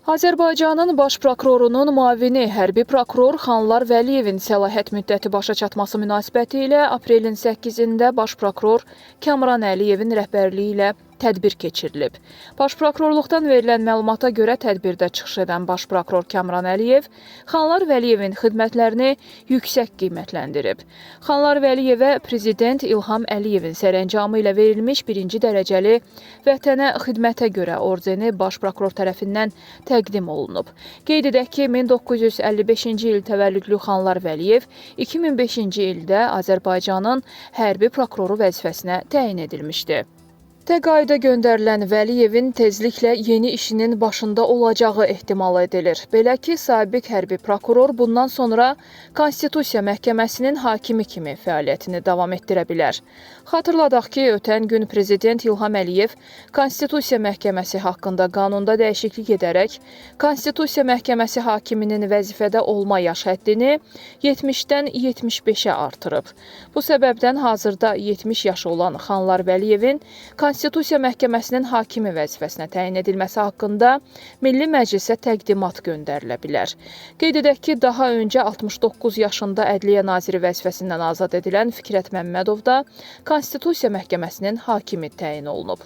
Azərbaycanın baş prokurorunun müavini hərbi prokuror Xanlar Vəliyevin səlahiyyət müddəti başa çatması münasibəti ilə aprelin 8-də baş prokuror Kamran Əliyevin rəhbərliyi ilə tədbir keçirilib. Baş prokurorluqdan verilən məlumata görə tədbirdə çıxış edən baş prokuror Kamran Əliyev Xanlar Vəliyevin xidmətlərini yüksək qiymətləndirib. Xanlar Vəliyevə Prezident İlham Əliyevin sərəncamı ilə verilmiş birinci dərəcəli Vətənə xidmətə görə ordeni baş prokuror tərəfindən təqdim olunub. Qeyd edək ki, 1955-ci il təvəllüdlü Xanlar Vəliyev 2005-ci ildə Azərbaycanın hərbi prokuroru vəzifəsinə təyin edilmişdi. Təqaüdə göndərilən Vəliyevin tezliklə yeni işinin başında olacağı ehtimal edilir. Belə ki, sabiq hərbi prokuror bundan sonra Konstitusiya Məhkəməsinin hakimi kimi fəaliyyətini davam etdirə bilər. Xatırladaq ki, ötən gün Prezident İlham Əliyev Konstitusiya Məhkəməsi haqqında qanunda dəyişiklik edərək Konstitusiya Məhkəməsi hakiminin vəzifədə olma yaş həddini 70-dən 75-ə artırıb. Bu səbəbdən hazırda 70 yaşı olan Xanlar Vəliyevin Konstitusiya Məhkəməsinin hakimi vəzifəsinə təyin edilməsi haqqında Milli Məclisə təqdimat göndərilə bilər. Qeyd edək ki, daha öncə 69 yaşında Ədliyyə Naziri vəzifəsindən azad edilən Fikrət Məmmədov da Konstitusiya Məhkəməsinin hakimi təyin olunub.